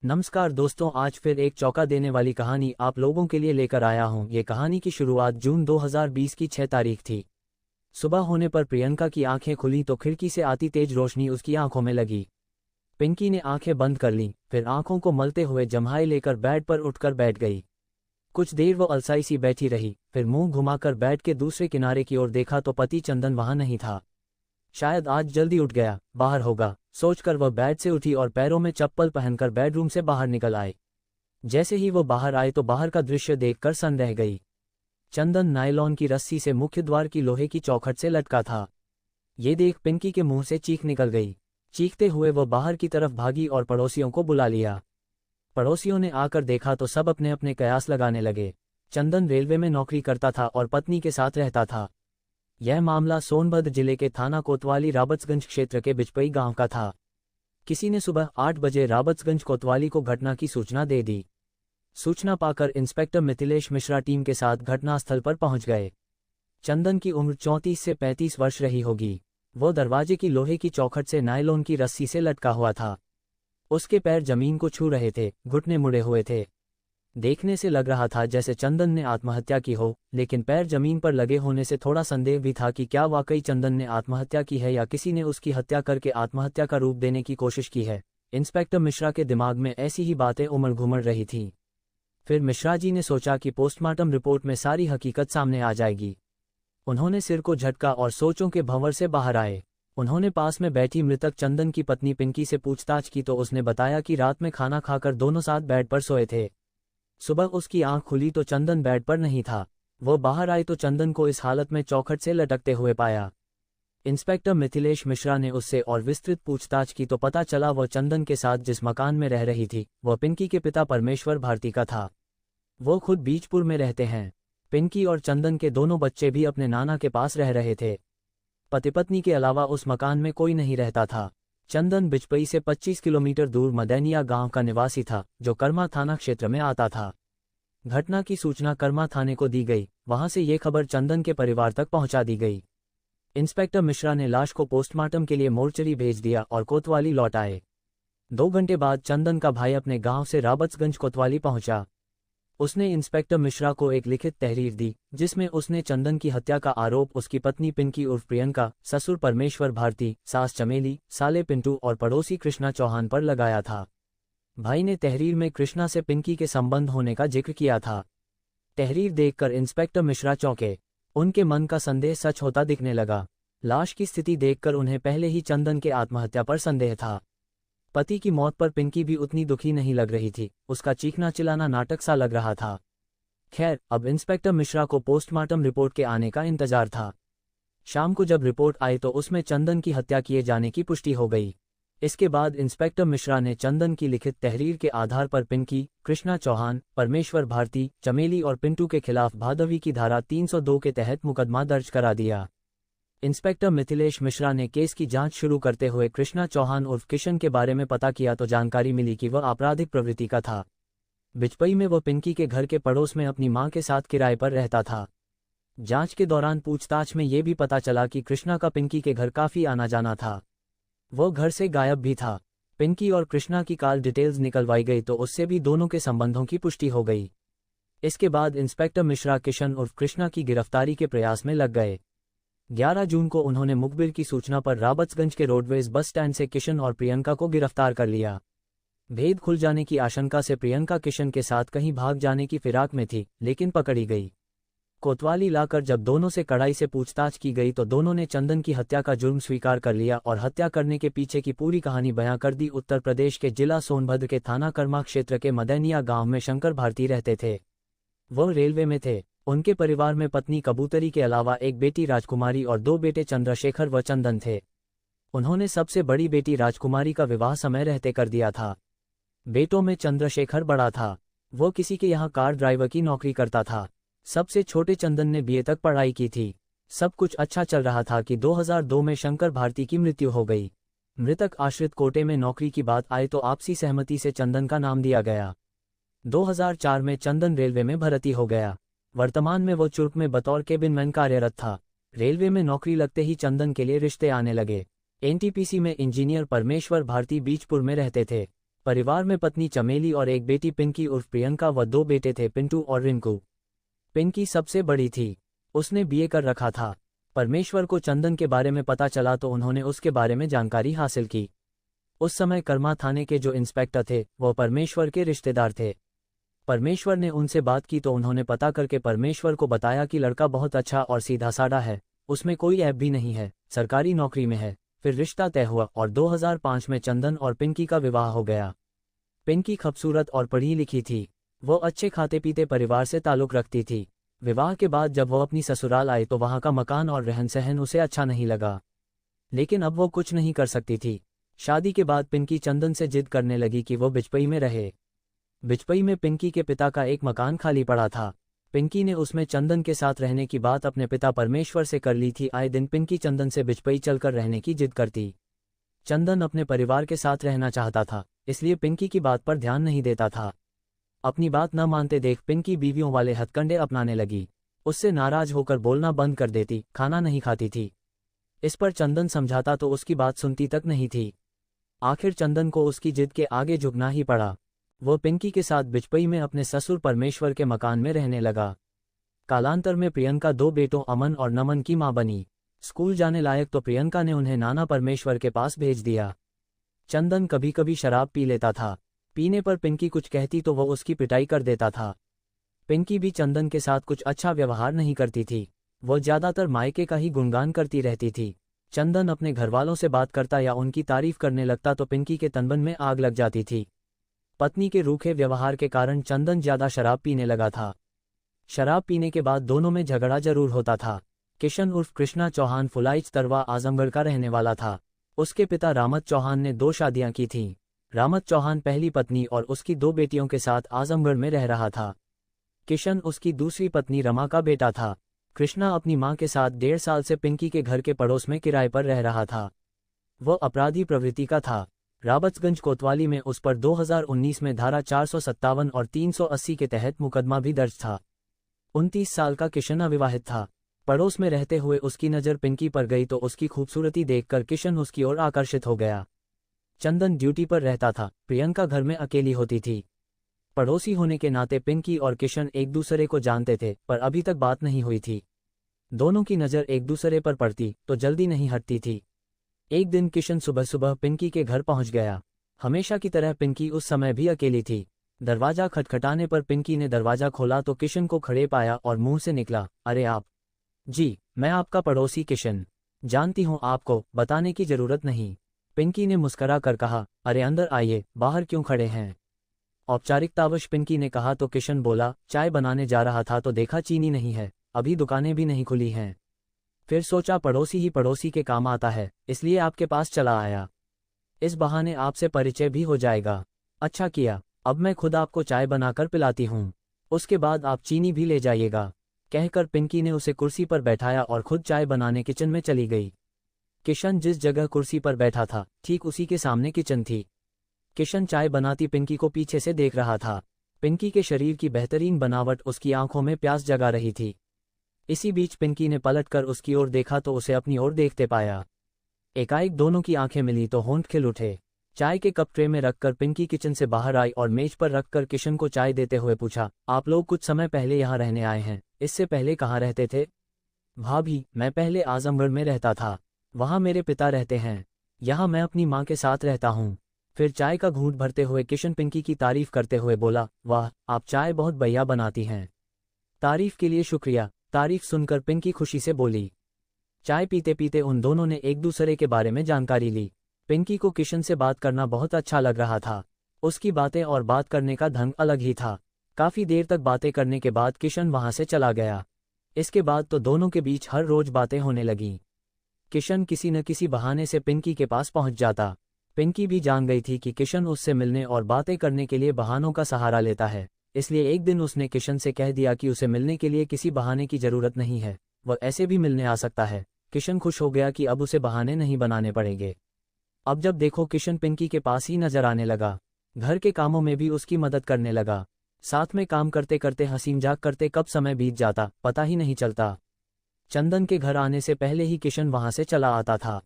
नमस्कार दोस्तों, आज फिर एक चौंका देने वाली कहानी आप लोगों के लिए लेकर आया हूं। ये कहानी की शुरुआत जून 2020 की 6 तारीख थी। सुबह होने पर प्रियंका की आंखें खुली तो खिड़की से आती तेज रोशनी उसकी आंखों में लगी। पिंकी ने आंखें बंद कर लीं, फिर आंखों को मलते हुए जम्हाई लेकर बेड पर उठकर बैठ गई। कुछ देर वो अलसाई सी बैठी रही, फिर मुंह घुमाकर बेड के दूसरे किनारे की ओर देखा तो पति चंदन वहां नहीं था। शायद आज जल्दी उठ गया, बाहर होगा, सोचकर वह बेड से उठी और पैरों में चप्पल पहनकर बेडरूम से बाहर निकल आए। जैसे ही वो बाहर आए तो बाहर का दृश्य देखकर सन रह गई। चंदन नायलॉन की रस्सी से मुख्य द्वार की लोहे की चौखट से लटका था। ये देख पिंकी के मुंह से चीख निकल गई। चीखते हुए वो बाहर की तरफ भागी और पड़ोसियों को बुला लिया। पड़ोसियों ने आकर देखा तो सब अपने अपने कयास लगाने लगे। चंदन रेलवे में नौकरी करता था और पत्नी के साथ रहता था। यह मामला सोनभद्र जिले के थाना कोतवाली राबर्ट्सगंज क्षेत्र के बिचपई गांव का था। किसी ने सुबह 8 बजे राबर्ट्सगंज कोतवाली को घटना की सूचना दे दी। सूचना पाकर इंस्पेक्टर मिथिलेश मिश्रा टीम के साथ घटनास्थल पर पहुंच गए। चंदन की उम्र 34 से 35 वर्ष रही होगी। वो दरवाजे की लोहे की चौखट से नायलॉन की रस्सी से लटका हुआ था। उसके पैर जमीन को छू रहे थे, घुटने मुड़े हुए थे। देखने से लग रहा था जैसे चंदन ने आत्महत्या की हो, लेकिन पैर जमीन पर लगे होने से थोड़ा संदेह भी था कि क्या वाकई चंदन ने आत्महत्या की है या किसी ने उसकी हत्या करके आत्महत्या का रूप देने की कोशिश की है। इंस्पेक्टर मिश्रा के दिमाग में ऐसी ही बातें उमड़ घुमड़ रही थीं। फिर मिश्रा जी ने सोचा कि पोस्टमार्टम रिपोर्ट में सारी हकीकत सामने आ जाएगी। उन्होंने सिर को झटका और सोचों के भंवर से बाहर आए। उन्होंने पास में बैठी मृतक चंदन की पत्नी पिंकी से पूछताछ की तो उसने बताया कि रात में खाना खाकर दोनों साथ बेड पर सोए थे। सुबह उसकी आंख खुली तो चंदन बेड पर नहीं था। वो बाहर आई तो चंदन को इस हालत में चौखट से लटकते हुए पाया। इंस्पेक्टर मिथिलेश मिश्रा ने उससे और विस्तृत पूछताछ की तो पता चला वो चंदन के साथ जिस मकान में रह रही थी वह पिंकी के पिता परमेश्वर भारती का था। वो खुद बीजपुर में रहते हैं। पिंकी और चंदन के दोनों बच्चे भी अपने नाना के पास रह रहे थे। पति पत्नी के अलावा उस मकान में कोई नहीं रहता था। चंदन बिचपई से 25 किलोमीटर दूर मदैनिया गांव का निवासी था, जो कर्मा थाना क्षेत्र में आता था। घटना की सूचना कर्मा थाने को दी गई। वहां से ये खबर चंदन के परिवार तक पहुंचा दी गई। इंस्पेक्टर मिश्रा ने लाश को पोस्टमार्टम के लिए मोर्चरी भेज दिया और कोतवाली लौट आए। 2 घंटे बाद चंदन का भाई अपने गांव से राबर्ट्सगंज कोतवाली पहुंचा। उसने इंस्पेक्टर मिश्रा को एक लिखित तहरीर दी, जिसमें उसने चंदन की हत्या का आरोप उसकी पत्नी पिंकी उर्फ प्रियंका, ससुर परमेश्वर भारती, सास चमेली, साले पिंटू और पड़ोसी कृष्णा चौहान पर लगाया था। भाई ने तहरीर में कृष्णा से पिंकी के संबंध होने का जिक्र किया था। तहरीर देखकर इंस्पेक्टर मिश्रा चौंके। उनके मन का संदेह सच होता दिखने लगा। लाश की स्थिति देखकर उन्हें पहले ही चंदन के आत्महत्या पर संदेह था। पति की मौत पर पिंकी भी उतनी दुखी नहीं लग रही थी। उसका चीखना चिल्लाना नाटक सा लग रहा था। खैर, अब इंस्पेक्टर मिश्रा को पोस्टमार्टम रिपोर्ट के आने का इंतजार था। शाम को जब रिपोर्ट आई तो उसमें चंदन की हत्या किए जाने की पुष्टि हो गई। इसके बाद इंस्पेक्टर मिश्रा ने चंदन की लिखित तहरीर के आधार पर पिंकी, कृष्णा चौहान, परमेश्वर भारती, चमेली और पिंटू के खिलाफ भादवी की धारा 302 के तहत मुकदमा दर्ज करा दिया। इंस्पेक्टर मिथिलेश मिश्रा ने केस की जांच शुरू करते हुए कृष्णा चौहान उर्फ किशन के बारे में पता किया तो जानकारी मिली कि वह आपराधिक प्रवृत्ति का था। बिचपई में वह पिंकी के घर के पड़ोस में अपनी मां के साथ किराए पर रहता था। जांच के दौरान पूछताछ में ये भी पता चला कि कृष्णा का पिंकी के घर काफी आना जाना था। वो घर से गायब भी था। पिंकी और कृष्णा की कॉल डिटेल्स निकलवाई गई तो उससे भी दोनों के संबंधों की पुष्टि हो गई। इसके बाद इंस्पेक्टर मिश्रा किशन उर्फ कृष्णा की गिरफ्तारी के प्रयास में लग गए। 11 जून को उन्होंने मुखबिर की सूचना पर राबर्ट्सगंज के रोडवेज बस स्टैंड से किशन और प्रियंका को गिरफ्तार कर लिया। भेद खुल जाने की आशंका से प्रियंका किशन के साथ कहीं भाग जाने की फिराक में थी, लेकिन पकड़ी गई। कोतवाली लाकर जब दोनों से कड़ाई से पूछताछ की गई तो दोनों ने चंदन की हत्या का जुर्म स्वीकार कर लिया और हत्या करने के पीछे की पूरी कहानी बयां कर दी। उत्तर प्रदेश के जिला सोनभद्र के थाना कर्मा क्षेत्र के मदैनिया गांव में शंकर भारती रहते थे। वह रेलवे में थे। उनके परिवार में पत्नी कबूतरी के अलावा एक बेटी राजकुमारी और 2 बेटे चंद्रशेखर व चंदन थे। उन्होंने सबसे बड़ी बेटी राजकुमारी का विवाह समय रहते कर दिया था। बेटों में चंद्रशेखर बड़ा था। वो किसी के यहाँ कार ड्राइवर की नौकरी करता था। सबसे छोटे चंदन ने बीए तक पढ़ाई की थी। सब कुछ अच्छा चल रहा था कि 2002 में शंकर भारती की मृत्यु हो गई। मृतक आश्रित कोटे में नौकरी की बात आए तो आपसी सहमति से चंदन का नाम दिया गया। 2004 में चंदन रेलवे में भर्ती हो गया। वर्तमान में वो चुर्क में बतौर केबिनमैन कार्यरत था। रेलवे में नौकरी लगते ही चंदन के लिए रिश्ते आने लगे। एनटीपीसी में इंजीनियर परमेश्वर भारती बीजपुर में रहते थे। परिवार में पत्नी चमेली और एक बेटी पिंकी उर्फ प्रियंका व 2 बेटे थे, पिंटू और रिंकू। पिंकी सबसे बड़ी थी, उसने बीए कर रखा था। परमेश्वर को चंदन के बारे में पता चला तो उन्होंने उसके बारे में जानकारी हासिल की। उस समय कर्मा थाने के जो इंस्पेक्टर थे वह परमेश्वर के रिश्तेदार थे। परमेश्वर ने उनसे बात की तो उन्होंने पता करके परमेश्वर को बताया कि लड़का बहुत अच्छा और सीधा साधा है, उसमें कोई ऐब भी नहीं है, सरकारी नौकरी में है। फिर रिश्ता तय हुआ और 2005 में चंदन और पिंकी का विवाह हो गया। पिंकी खूबसूरत और पढ़ी लिखी थी, वो अच्छे खाते पीते परिवार से ताल्लुक रखती थी। विवाह के बाद जब वो अपनी ससुराल आई तो वहां का मकान और रहन सहन उसे अच्छा नहीं लगा, लेकिन अब वो कुछ नहीं कर सकती थी। शादी के बाद पिंकी चंदन से जिद करने लगी कि वो बिचपई में रहे। बिचपई में पिंकी के पिता का एक मकान खाली पड़ा था। पिंकी ने उसमें चंदन के साथ रहने की बात अपने पिता परमेश्वर से कर ली थी। आए दिन पिंकी चंदन से बिचपई चलकर रहने की जिद करती। चंदन अपने परिवार के साथ रहना चाहता था, इसलिए पिंकी की बात पर ध्यान नहीं देता था। अपनी बात न मानते देख पिंकी बीवियों वाले हथकंडे अपनाने लगी। उससे नाराज होकर बोलना बंद कर देती, खाना नहीं खाती थी। इस पर चंदन समझाता तो उसकी बात सुनती तक नहीं थी। आखिर चंदन को उसकी जिद के आगे झुकना ही पड़ा। वो पिंकी के साथ बिचपई में अपने ससुर परमेश्वर के मकान में रहने लगा। कालांतर में प्रियंका 2 बेटों अमन और नमन की मां बनी। स्कूल जाने लायक तो प्रियंका ने उन्हें नाना परमेश्वर के पास भेज दिया। चंदन कभी कभी शराब पी लेता था। पीने पर पिंकी कुछ कहती तो वो उसकी पिटाई कर देता था। पिंकी भी चंदन के साथ कुछ अच्छा व्यवहार नहीं करती थी, वो ज्यादातर मायके का ही गुणगान करती रहती थी। चंदन अपने घरवालों से बात करता या उनकी तारीफ करने लगता तो पिंकी के तनबन में आग लग जाती थी। पत्नी के रूखे व्यवहार के कारण चंदन ज्यादा शराब पीने लगा था। शराब पीने के बाद दोनों में झगड़ा जरूर होता था। किशन उर्फ कृष्णा चौहान फुलाइच तरवा आजमगढ़ का रहने वाला था। उसके पिता रामत चौहान ने 2 शादियां की थीं। रामत चौहान पहली पत्नी और उसकी 2 बेटियों के साथ आजमगढ़ में रह रहा था। किशन उसकी दूसरी पत्नी रमा का बेटा था। कृष्णा अपनी मां के साथ 1.5 साल से पिंकी के घर के पड़ोस में किराए पर रह रहा था। वह अपराधी प्रवृत्ति का था। राबर्ट्सगंज कोतवाली में उस पर 2019 में धारा 457 और 380 के तहत मुकदमा भी दर्ज था। 29 साल का किशन अविवाहित था। पड़ोस में रहते हुए उसकी नज़र पिंकी पर गई तो उसकी खूबसूरती देखकर किशन उसकी ओर आकर्षित हो गया। चंदन ड्यूटी पर रहता था, प्रियंका घर में अकेली होती थी। पड़ोसी होने के नाते पिंकी और किशन एक दूसरे को जानते थे, पर अभी तक बात नहीं हुई थी। दोनों की नज़र एक दूसरे पर पड़ती तो जल्दी नहीं हटती थी। एक दिन किशन सुबह सुबह पिंकी के घर पहुंच गया। हमेशा की तरह पिंकी उस समय भी अकेली थी। दरवाजा खटखटाने पर पिंकी ने दरवाजा खोला तो किशन को खड़े पाया और मुंह से निकला, अरे आप? जी, मैं आपका पड़ोसी किशन। जानती हूं आपको, बताने की जरूरत नहीं। पिंकी ने मुस्करा कर कहा, अरे अंदर आइए, बाहर क्यों खड़े हैं? औपचारिकतावश पिंकी ने कहा तो किशन बोला, चाय बनाने जा रहा था तो देखा चीनी नहीं है, अभी दुकानें भी नहीं खुली हैं। फिर सोचा पड़ोसी ही पड़ोसी के काम आता है, इसलिए आपके पास चला आया। इस बहाने आपसे परिचय भी हो जाएगा। अच्छा किया, अब मैं खुद आपको चाय बनाकर पिलाती हूँ, उसके बाद आप चीनी भी ले जाइएगा। कहकर पिंकी ने उसे कुर्सी पर बैठाया और खुद चाय बनाने किचन में चली गई। किशन जिस जगह कुर्सी पर बैठा था ठीक उसी के सामने किचन थी। किशन चाय बनाती पिंकी को पीछे से देख रहा था। पिंकी के शरीर की बेहतरीन बनावट उसकी आंखों में प्यास जगा रही थी। इसी बीच पिंकी ने पलटकर उसकी ओर देखा तो उसे अपनी ओर देखते पाया। एकाएक दोनों की आंखें मिली तो होंठ खिल उठे। चाय के कप ट्रे में रखकर पिंकी किचन से बाहर आई और मेज पर रखकर किशन को चाय देते हुए पूछा, आप लोग कुछ समय पहले यहाँ रहने आए हैं, इससे पहले कहाँ रहते थे? भाभी, मैं पहले आजमगढ़ में रहता था, वहाँ मेरे पिता रहते हैं, यहाँ मैं अपनी माँ के साथ रहता हूँ। फिर चाय का घूंट भरते हुए किशन पिंकी की तारीफ करते हुए बोला, वाह, आप चाय बहुत बढ़िया बनाती हैं। तारीफ के लिए शुक्रिया। तारीफ सुनकर पिंकी खुशी से बोली। चाय पीते पीते उन दोनों ने एक दूसरे के बारे में जानकारी ली। पिंकी को किशन से बात करना बहुत अच्छा लग रहा था। उसकी बातें और बात करने का ढंग अलग ही था। काफी देर तक बातें करने के बाद किशन वहां से चला गया। इसके बाद तो दोनों के बीच हर रोज बातें होने लगीं। किशन किसी न किसी बहाने से पिंकी के पास पहुंच जाता। पिंकी भी जान गई थी कि किशन उससे मिलने और बातें करने के लिए बहानों का सहारा लेता है, इसलिए एक दिन उसने किशन से कह दिया कि उसे मिलने के लिए किसी बहाने की जरूरत नहीं है, वह ऐसे भी मिलने आ सकता है। किशन खुश हो गया कि अब उसे बहाने नहीं बनाने पड़ेंगे। अब जब देखो किशन पिंकी के पास ही नजर आने लगा। घर के कामों में भी उसकी मदद करने लगा। साथ में काम करते करते हंसी मजाक करते कब समय बीत जाता पता ही नहीं चलता। चंदन के घर आने से पहले ही किशन वहां से चला आता था।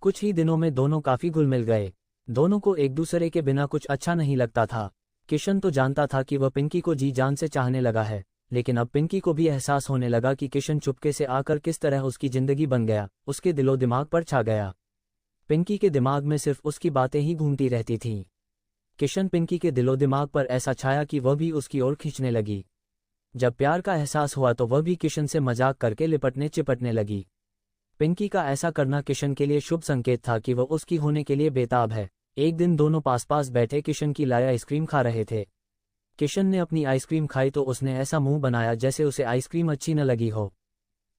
कुछ ही दिनों में दोनों काफी घुल मिल गए। दोनों को एक दूसरे के बिना कुछ अच्छा नहीं लगता था। किशन तो जानता था कि वह पिंकी को जी जान से चाहने लगा है, लेकिन अब पिंकी को भी एहसास होने लगा कि किशन चुपके से आकर किस तरह उसकी जिंदगी बन गया, उसके दिलो दिमाग पर छा गया। पिंकी के दिमाग में सिर्फ उसकी बातें ही घूमती रहती थीं। किशन पिंकी के दिलो दिमाग पर ऐसा छाया कि वह भी उसकी ओर खींचने लगी। जब प्यार का एहसास हुआ तो वह भी किशन से मजाक करके लिपटने चिपटने लगी। पिंकी का ऐसा करना किशन के लिए शुभ संकेत था कि वह उसकी होने के लिए बेताब है। एक दिन दोनों पास पास बैठे किशन की लाई आइसक्रीम खा रहे थे। किशन ने अपनी आइसक्रीम खाई तो उसने ऐसा मुंह बनाया जैसे उसे आइसक्रीम अच्छी न लगी हो।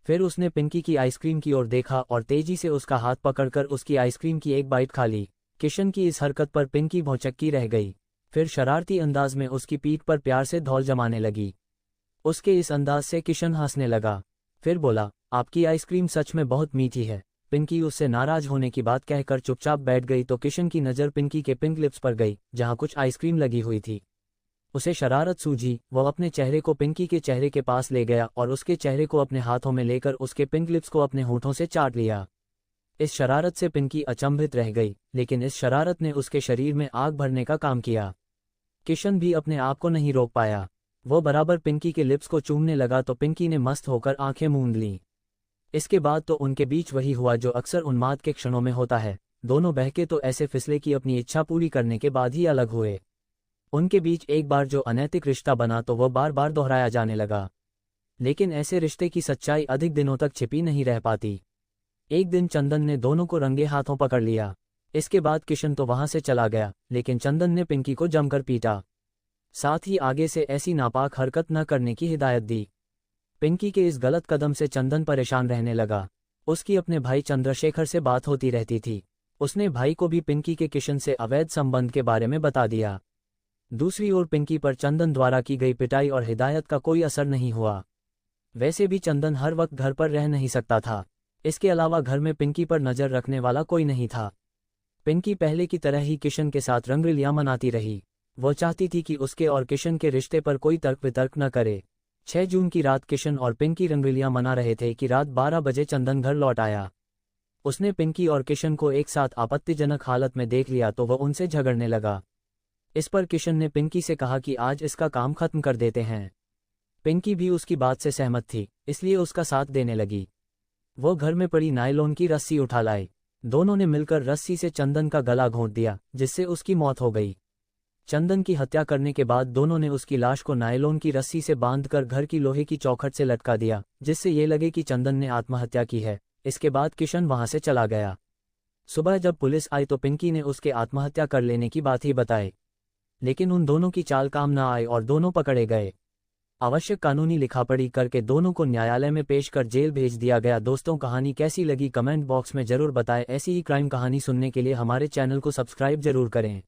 फिर उसने पिंकी की आइसक्रीम की ओर देखा और तेजी से उसका हाथ पकड़कर उसकी आइसक्रीम की एक बाइट खा ली। किशन की इस हरकत पर पिंकी भौचक्की रह गई। फिर शरारती अंदाज में उसकी पीठ पर प्यार से धौल जमाने लगी। उसके इस अंदाज से किशन हंसने लगा। फिर बोला, आपकी आइसक्रीम सच में बहुत मीठी है। पिंकी उससे नाराज होने की बात कहकर चुपचाप बैठ गई तो किशन की नज़र पिंकी के पिंक लिप्स पर गई, जहां कुछ आइसक्रीम लगी हुई थी। उसे शरारत सूझी। वह अपने चेहरे को पिंकी के चेहरे के पास ले गया और उसके चेहरे को अपने हाथों में लेकर उसके पिंक लिप्स को अपने होठों से चाट लिया। इस शरारत से पिंकी अचंभित रह गई, लेकिन इस शरारत ने उसके शरीर में आग भरने का काम किया। किशन भी अपने आप को नहीं रोक पाया। वो बराबर पिंकी के लिप्स को चूमने लगा तो पिंकी ने मस्त होकर आंखें मूंद लीं। इसके बाद तो उनके बीच वही हुआ जो अक्सर उन्माद के क्षणों में होता है। दोनों बहके तो ऐसे फिसले कि अपनी इच्छा पूरी करने के बाद ही अलग हुए। उनके बीच एक बार जो अनैतिक रिश्ता बना तो वह बार बार दोहराया जाने लगा। लेकिन ऐसे रिश्ते की सच्चाई अधिक दिनों तक छिपी नहीं रह पाती। एक दिन चंदन ने दोनों को रंगे हाथों पकड़ लिया। इसके बाद किशन तो वहां से चला गया, लेकिन चंदन ने पिंकी को जमकर पीटा। साथ ही आगे से ऐसी नापाक हरकत न करने की हिदायत दी। पिंकी के इस गलत कदम से चंदन परेशान रहने लगा। उसकी अपने भाई चंद्रशेखर से बात होती रहती थी। उसने भाई को भी पिंकी के किशन से अवैध संबंध के बारे में बता दिया। दूसरी ओर पिंकी पर चंदन द्वारा की गई पिटाई और हिदायत का कोई असर नहीं हुआ। वैसे भी चंदन हर वक्त घर पर रह नहीं सकता था। इसके अलावा घर में पिंकी पर नजर रखने वाला कोई नहीं था। पिंकी पहले की तरह ही किशन के साथ रंगरलियां मनाती रही। वो चाहती थी कि उसके और किशन के रिश्ते पर कोई तर्क वितर्क न करे। 6 जून की रात किशन और पिंकी रंगरलियां मना रहे थे कि रात 12 बजे चंदन घर लौट आया। उसने पिंकी और किशन को एक साथ आपत्तिजनक हालत में देख लिया तो वह उनसे झगड़ने लगा। इस पर किशन ने पिंकी से कहा कि आज इसका काम खत्म कर देते हैं। पिंकी भी उसकी बात से सहमत थी, इसलिए उसका साथ देने लगी। वो घर में पड़ी नायलॉन की रस्सी उठा लाई। दोनों ने मिलकर रस्सी से चंदन का गला घोंट दिया, जिससे उसकी मौत हो गई। चंदन की हत्या करने के बाद दोनों ने उसकी लाश को नायलॉन की रस्सी से बांधकर घर की लोहे की चौखट से लटका दिया, जिससे ये लगे कि चंदन ने आत्महत्या की है। इसके बाद किशन वहां से चला गया। सुबह जब पुलिस आई तो पिंकी ने उसके आत्महत्या कर लेने की बात ही बताई, लेकिन उन दोनों की चाल काम न आई और दोनों पकड़े गए। आवश्यक कानूनी लिखापढ़ी करके दोनों को न्यायालय में पेश कर जेल भेज दिया गया। दोस्तों, कहानी कैसी लगी कमेंट बॉक्स में जरूर बताएं। ऐसी ही क्राइम कहानी सुनने के लिए हमारे चैनल को सब्सक्राइब जरूर करें।